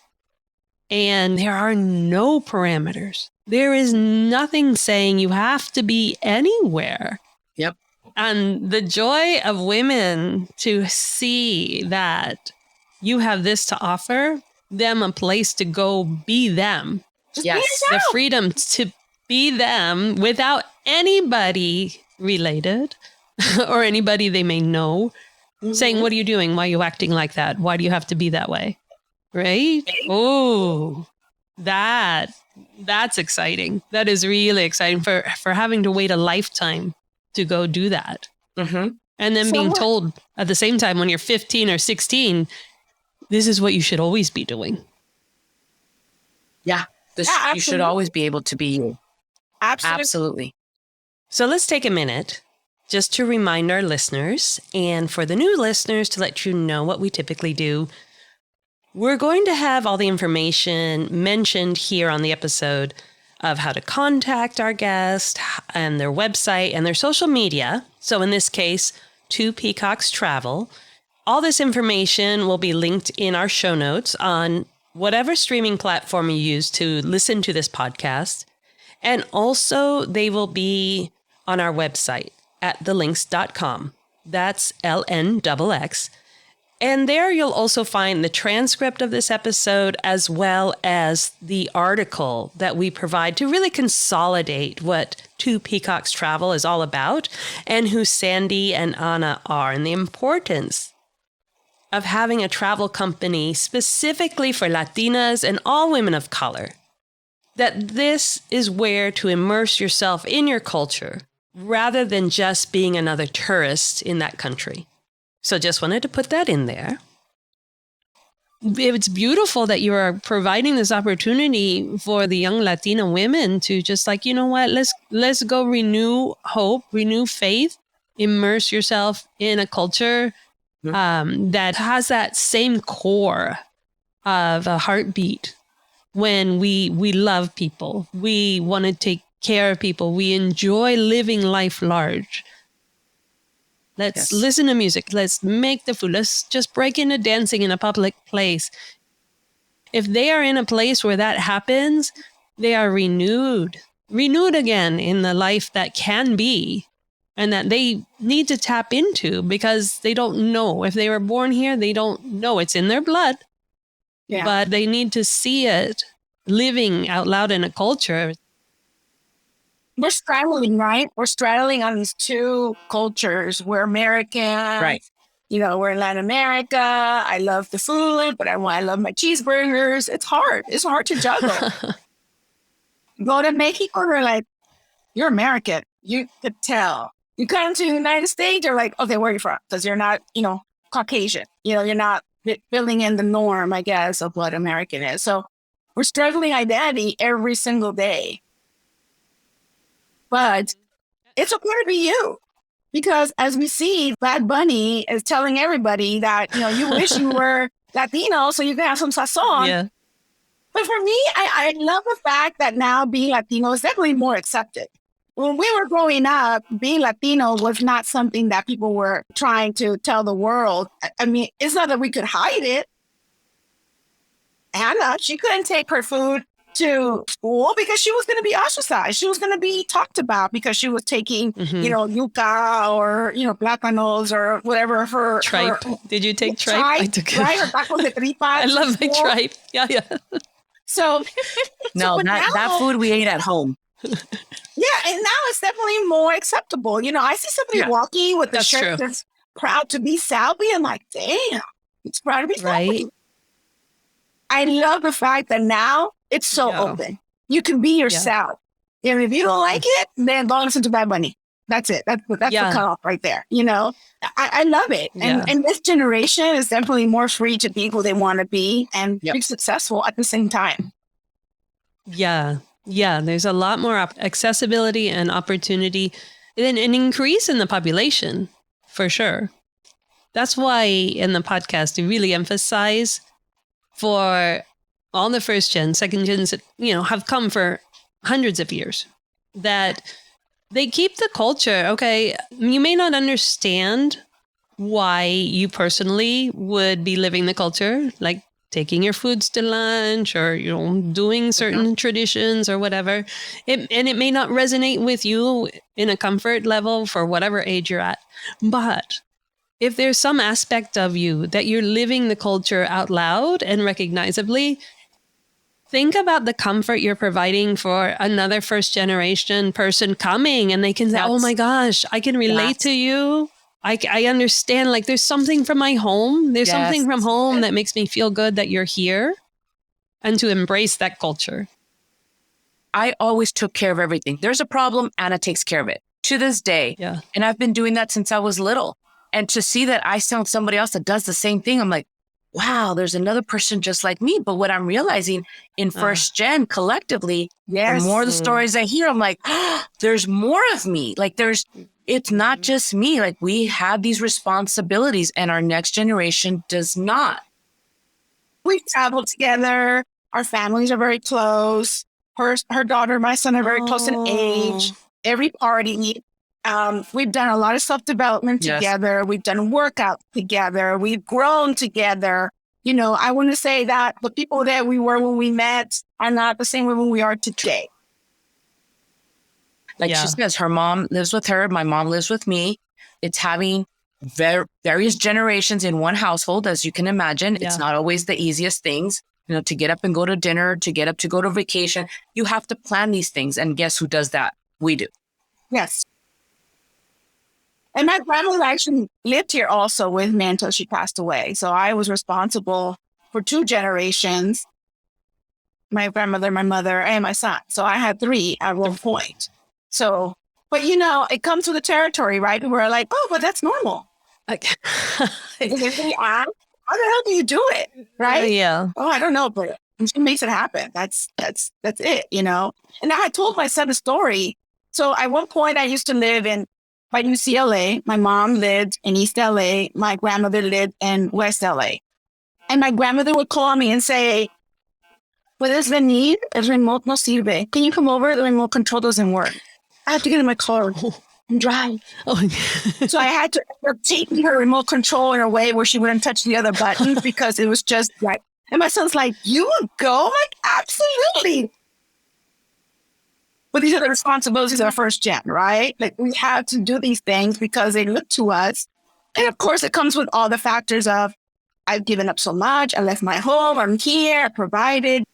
and there are no parameters. There is nothing saying you have to be anywhere. Yep. And the joy of women to see that you have this to offer them a place to go be them. Yes. The freedom to be them without anybody related or anybody they may know saying, what are you doing? Why are you acting like that? Why do you have to be that way? Right? Oh, that's exciting. That is really exciting for having to wait a lifetime to go do that. Mm-hmm. And then being told at the same time when you're 15 or 16, this is what you should always be doing. Yeah. You should always be able to be you. Absolutely. So let's take a minute just to remind our listeners, and for the new listeners to let you know what we typically do. We're going to have all the information mentioned here on the episode of how to contact our guest and their website and their social media. So in this case, to Peacock's Travel. All this information will be linked in our show notes on whatever streaming platform you use to listen to this podcast. And also they will be on our website at thelinks.com. That's LNXX. And there you'll also find the transcript of this episode as well as the article that we provide to really consolidate what To Peacock's Travel is all about and who Sandy and Ana are and the importance of having a travel company specifically for Latinas and all women of color. That this is where to immerse yourself in your culture rather than just being another tourist in that country. So just wanted to put that in there. It's beautiful that you are providing this opportunity for the young Latina women to just like, you know what, let's go renew hope, renew faith, immerse yourself in a culture that has that same core of a heartbeat. When we love people, we want to take care of people, we enjoy living life large. Let's listen to music. Let's make the food. Let's just break into dancing in a public place. If they are in a place where that happens, they are renewed again in the life that can be and that they need to tap into because they don't know. If they were born here, they don't know. It's in their blood, but they need to see it living out loud in a culture. We're straddling, right? We're straddling on these two cultures. We're American. Right. You know, we're in Latin America. I love the food, but I love my cheeseburgers. It's hard. It's hard to juggle. Go to Mexico, they're like, you're American. You could tell. You come to the United States, you're like, okay, where are you from? Because you're not, Caucasian. You're not filling in the norm, I guess, of what American is. So we're struggling identity every single day. But it's okay to be you. Because as we see, Bad Bunny is telling everybody that, you wish you were Latino so you can have some sazon. Yeah. But for me, I love the fact that now being Latino is definitely more accepted. When we were growing up, being Latino was not something that people were trying to tell the world. I mean, it's not that we could hide it. Anna, she couldn't take her food to school because she was going to be ostracized. She was going to be talked about because she was taking, yuca or, plátanos or whatever her... Tripe. Did you take tripe? I took it. Right, or tacos de tripa. I love my tripe. Yeah. So... No, that food we ate at home. Yeah, and now it's definitely more acceptable. I see somebody walking with a shirt that's proud to be Salvi. I'm like, damn, it's proud to be Salvi. Right. I love the fact that now it's so open. You can be yourself. And if you don't like it, then don't listen to Bad Bunny. That's it. That's the cutoff right there. I love it. And this generation is definitely more free to be who they want to be and be successful at the same time. Yeah. Yeah. There's a lot more accessibility and opportunity and an increase in the population for sure. That's why in the podcast, we really emphasize for all the first gen, second gens that, have come for hundreds of years, that they keep the culture. Okay, you may not understand why you personally would be living the culture, like taking your foods to lunch or, doing certain traditions or whatever. And it may not resonate with you in a comfort level for whatever age you're at. But if there's some aspect of you that you're living the culture out loud and recognizably, think about the comfort you're providing for another first generation person coming, and they can say, oh my gosh, I can relate to you. I understand, like there's something from my home. There's something from home that makes me feel good that you're here, and to embrace that culture. I always took care of everything. There's a problem, Anna takes care of it to this day. Yeah. And I've been doing that since I was little. And to see that I found somebody else that does the same thing, I'm like, wow, there's another person just like me. But what I'm realizing in first gen collectively, the more the stories I hear, I'm like, there's more of me. Like it's not just me. Like we have these responsibilities and our next generation does not. We travel together. Our families are very close. Her daughter, my son are very close in age. Every party. We've done a lot of self-development together. We've done workout together. We've grown together. I want to say that the people that we were when we met are not the same when we are today. Like she says, her mom lives with her. My mom lives with me. It's having various generations in one household, as you can imagine. It's not always the easiest things, to get up and go to dinner, to get up to go to vacation. You have to plan these things. And guess who does that? We do. Yes. And my grandmother actually lived here also with me until she passed away. So I was responsible for 2 generations, my grandmother, my mother, and my son. So I had 3 at one point. So, but it comes with the territory, right? We're like, oh, but that's normal. How the hell do you do it? Right? Yeah. Oh, I don't know, but she makes it happen. That's it, And I told my son a story. So at one point I used to live by UCLA. My mom lived in East LA. My grandmother lived in West LA. And my grandmother would call me and say, ¿Puedes venir? El remote no sirve. Can you come over? The remote control doesn't work. I have to get in my car and drive. So I had to take her remote control in a way where she wouldn't touch the other buttons because it was just like, and my son's like, you would go? I'm like, absolutely. But these are the responsibilities of our first gen, right? Like we have to do these things because they look to us. And of course, it comes with all the factors of I've given up so much. I left my home. I'm here. I provided.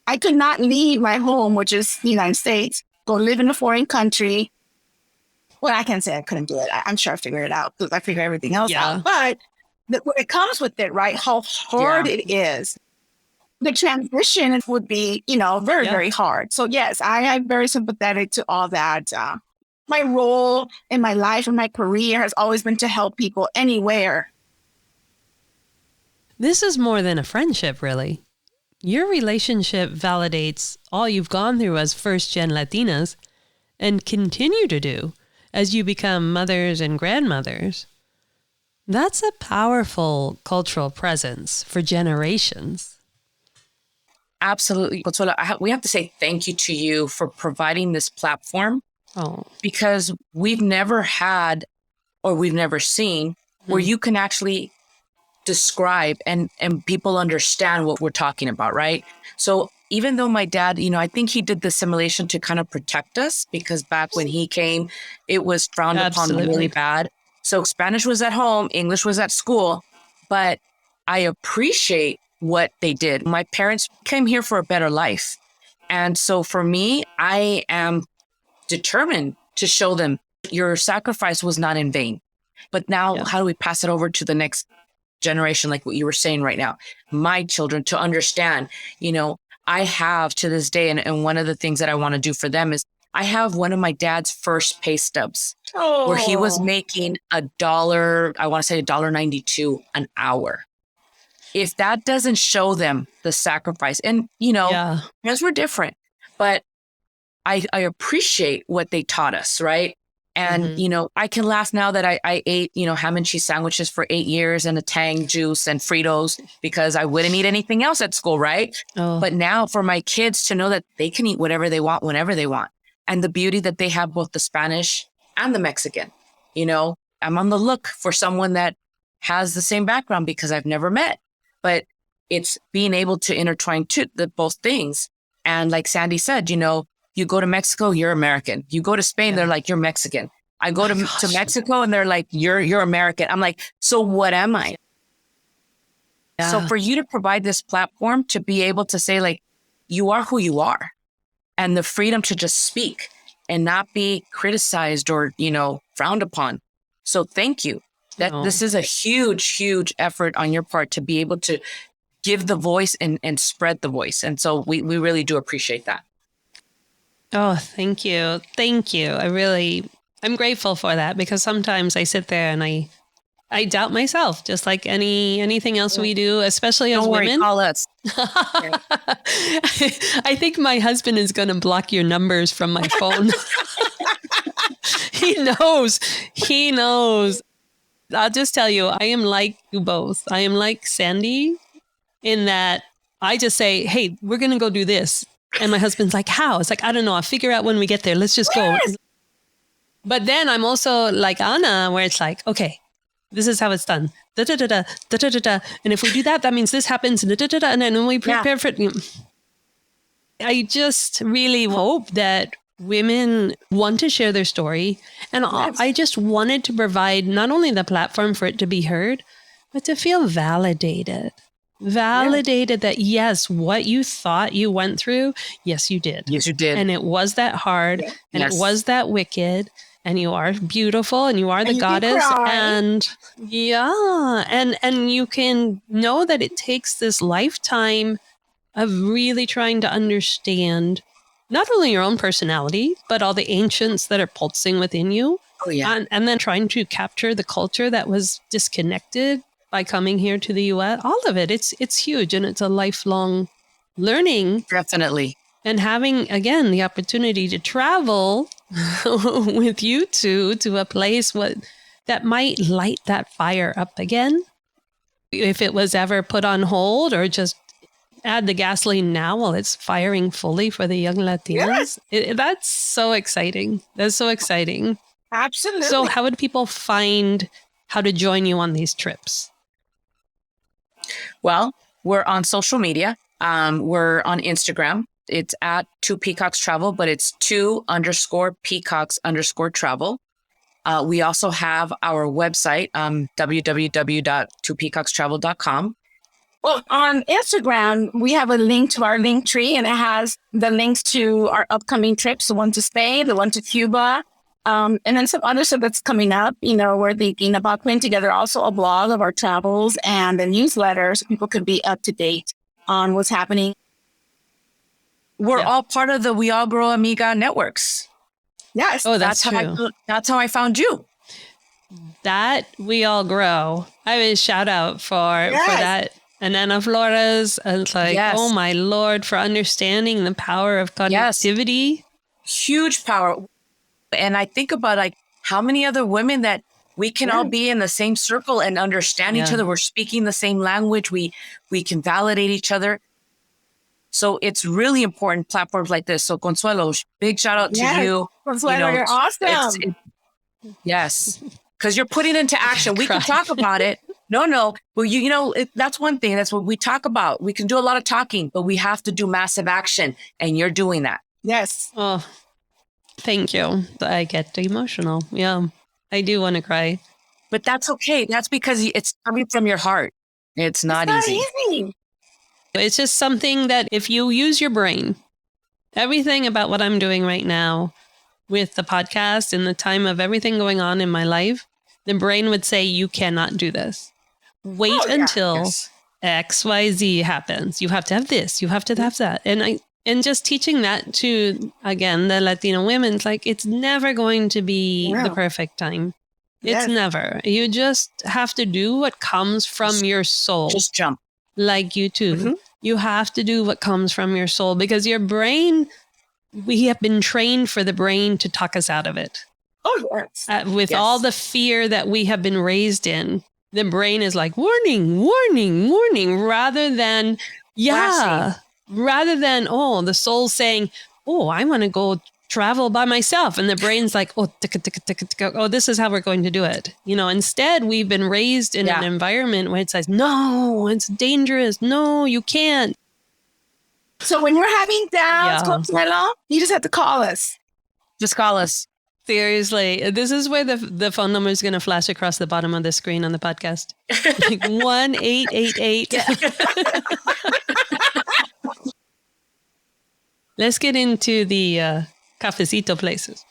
I could not leave my home, which is the United States, go live in a foreign country. Well, I can't say I couldn't do it. I'm sure I figured it out because I figure everything else out. But it comes with it, right? How hard it is. The transition would be, very, very hard. So yes, I am very sympathetic to all that. My role in my life and my career has always been to help people anywhere. This is more than a friendship, really. Your relationship validates all you've gone through as first-gen Latinas and continue to do as you become mothers and grandmothers. That's a powerful cultural presence for generations. Absolutely. Consuelo, we have to say thank you to you for providing this platform because we've never had or we've never seen where you can actually describe and people understand what we're talking about, right? So even though my dad, I think he did the simulation to kind of protect us because back when he came, it was frowned upon really bad. So Spanish was at home, English was at school, but I appreciate what they did. My parents came here for a better life. And so for me, I am determined to show them your sacrifice was not in vain. But now how do we pass it over to the next generation, like what you were saying right now? My children to understand, I have to this day, and one of the things that I want to do for them is I have one of my dad's first pay stubs where he was making $1, I want to say $1.92 an hour. If that doesn't show them the sacrifice, and, because we're different, but I appreciate what they taught us, right? And, I can laugh now that I ate, ham and cheese sandwiches for 8 years and a Tang juice and Fritos because I wouldn't eat anything else at school, right? Oh. But now for my kids to know that they can eat whatever they want, whenever they want. And the beauty that they have both the Spanish and the Mexican, I'm on the look for someone that has the same background because I've never met. But it's being able to intertwine both things. And like Sandy said, you go to Mexico, you're American. You go to Spain, they're like, you're Mexican. I go to Mexico and they're like, you're American. I'm like, so what am I? Yeah. So for you to provide this platform to be able to say like, you are who you are, and the freedom to just speak and not be criticized or, frowned upon. So thank you. This is a huge, huge effort on your part to be able to give the voice and spread the voice. And so we really do appreciate that. Oh, thank you. Thank you. I'm grateful for that because sometimes I sit there and I doubt myself, just like anything else we do, especially as women. Don't worry, call us. I think my husband is going to block your numbers from my phone. He knows. I'll just tell you, I am like you both. I am like Sandy in that I just say, hey, we're going to go do this. And my husband's like, how? It's like, I don't know. I'll figure out when we get there. Let's just go. But then I'm also like Anna, where it's like, okay, this is how it's done. Da, da, da, da, da, da, da, da. And if we do that, that means this happens. Da, da, da, da, and then when we prepare for it. I just really hope that women want to share their story. And I just wanted to provide not only the platform for it to be heard, but to feel validated. That yes, what you thought you went through, yes, you did. Yes, you did. And it was that hard, and it was that wicked, and you are beautiful, and you are the goddess, and and you can know that it takes this lifetime of really trying to understand not only your own personality, but all the ancients that are pulsing within you. Oh, yeah. And then trying to capture the culture that was disconnected by coming here to the U.S. All of it. It's huge, and it's a lifelong learning. Definitely. And having, again, the opportunity to travel with you two to a place that might light that fire up again. If it was ever put on hold, or just add the gasoline now while it's firing fully for the young Latinas. Yes. That's so exciting. That's so exciting. Absolutely. So how would people find how to join you on these trips? Well, we're on social media. We're on Instagram. It's at 2 Peacocks Travel, but it's 2_Peacocks_travel. We also have our website, www.2peacockstravel.com. Well, on Instagram, we have a link to our link tree, and it has the links to our upcoming trips, the one to Spain, the one to Cuba, and then some other stuff that's coming up. We're thinking about putting together also a blog of our travels and a newsletter so people could be up to date on what's happening. We're all part of the We All Grow Amiga networks. Yes. Oh, that's true. That's how I found you. That We All Grow. I would shout out for that. And Ana Flores, it's like, oh my Lord, for understanding the power of connectivity. Yes. Huge power. And I think about like how many other women that we can all be in the same circle and understand each other. We're speaking the same language. We can validate each other. So it's really important, platforms like this. So Consuelo, big shout out to you. Consuelo, you're awesome. Yes. Because you're putting it into action. We can talk about it. No. Well, that's one thing. That's what we talk about. We can do a lot of talking, but we have to do massive action. And you're doing that. Yes. Oh, thank you. I get emotional. Yeah, I do want to cry. But that's okay. That's because it's coming from your heart. It's not easy. It's just something that if you use your brain, everything about what I'm doing right now with the podcast and the time of everything going on in my life, the brain would say, you cannot do this. Wait until XYZ happens. You have to have this. You have to have that. And just teaching that to, again, the Latino women, it's like, it's never going to be the perfect time. It's never. You just have to do what comes from your soul. Just jump. Like you too. Mm-hmm. You have to do what comes from your soul because your brain, we have been trained for the brain to talk us out of it. Oh, yes. With all the fear that we have been raised in, the brain is like, warning, warning, warning, rather than, the soul saying, oh, I want to go travel by myself. And the brain's like, oh, this is how we're going to do it. Instead, we've been raised in an environment where it says, no, it's dangerous. No, you can't. So when you're having doubts, you just have to call us. Just call us. Seriously, this is where the phone number is going to flash across the bottom of the screen on the podcast. 1-888. Let's get into the cafecito places.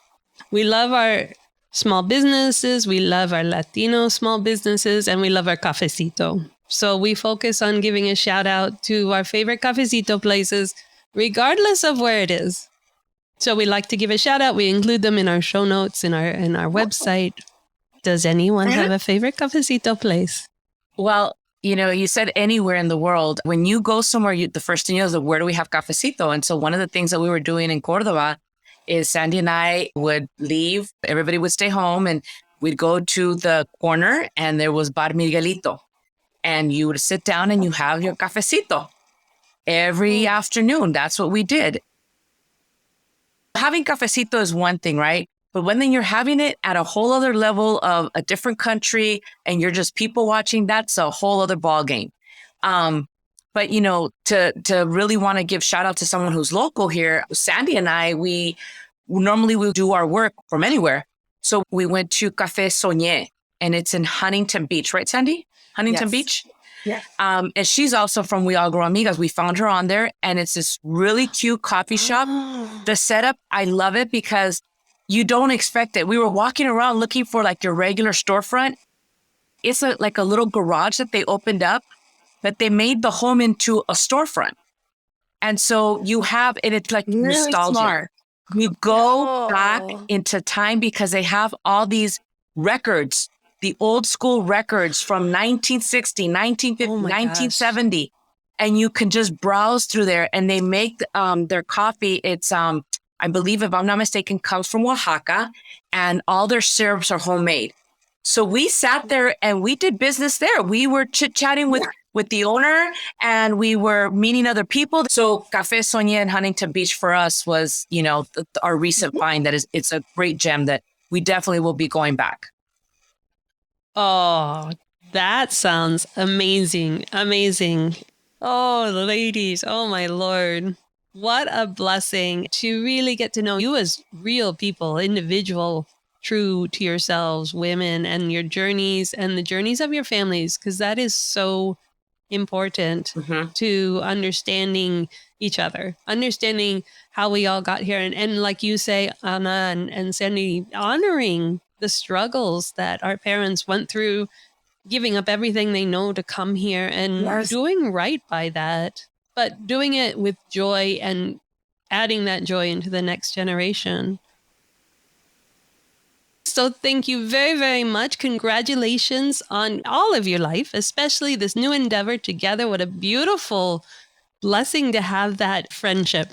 We love our small businesses. We love our Latino small businesses, and we love our cafecito. So we focus on giving a shout out to our favorite cafecito places, regardless of where it is. So we like to give a shout out. We include them in our show notes, in our website. Does anyone have a favorite cafecito place? Well, you said anywhere in the world. When you go somewhere, the first thing you know is, where do we have cafecito? And so one of the things that we were doing in Córdoba is Sandy and I would leave. Everybody would stay home, and we'd go to the corner, and there was Bar Miguelito. And you would sit down and you have your cafecito every afternoon. That's what we did. Having cafecito is one thing, right? But when then you're having it at a whole other level of a different country and you're just people watching, that's a whole other ball game. But, to really want to give shout out to someone who's local here, Sandy and I, we normally do our work from anywhere. So we went to Café Soñé, and it's in Huntington Beach, right, Sandy? Huntington Beach? Yeah. And she's also from We All Grow Amigas. We found her on there, and it's this really cute coffee shop. The setup, I love it because you don't expect it. We were walking around looking for like your regular storefront. It's like a little garage that they opened up, but they made the home into a storefront. And so it's like really nostalgia. Smart. You go back into time because they have all these records, the old school records from 1960, 1950, 1970. And you can just browse through there, and they make their coffee. It's, I believe, if I'm not mistaken, comes from Oaxaca, and all their syrups are homemade. So we sat there and we did business there. We were chit-chatting with the owner, and we were meeting other people. So Café Soñé in Huntington Beach for us was, our recent find. It's a great gem that we definitely will be going back. Oh, that sounds amazing. Amazing. Oh, ladies. Oh, my Lord. What a blessing to really get to know you as real people, individual, true to yourselves, women, and your journeys and the journeys of your families, because that is so important to understanding each other, understanding how we all got here. And like you say, Anna and Sandy, honoring the struggles that our parents went through, giving up everything they know to come here and doing right by that, but doing it with joy and adding that joy into the next generation. So thank you very, very much. Congratulations on all of your life, especially this new endeavor together. What a beautiful blessing to have that friendship.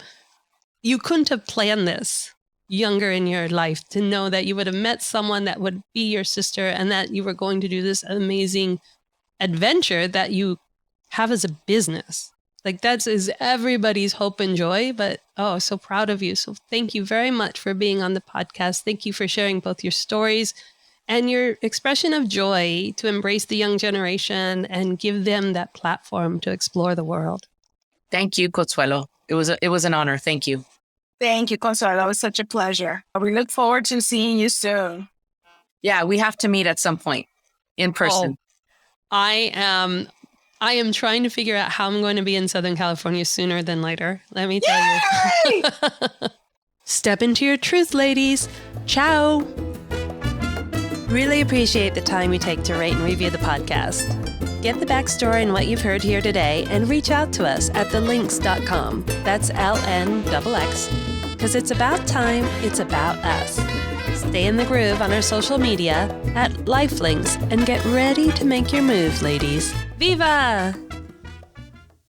You couldn't have planned this younger in your life, to know that you would have met someone that would be your sister and that you were going to do this amazing adventure that you have as a business. Like, that is everybody's hope and joy, but so proud of you. So thank you very much for being on the podcast. Thank you for sharing both your stories and your expression of joy to embrace the young generation and give them that platform to explore the world. Thank you, Consuelo. It was an honor. Thank you. Thank you, Consuelo. It was such a pleasure. We look forward to seeing you soon. Yeah, we have to meet at some point in person. I am trying to figure out how I'm going to be in Southern California sooner than later. Let me tell you. Step into your truth, ladies. Ciao. Really appreciate the time you take to rate and review the podcast. Get the backstory and what you've heard here today and reach out to us at thelinks.com. That's LNXX. Because it's about time, it's about us. Stay in the groove on our social media at Lifelinks and get ready to make your move, ladies. Viva!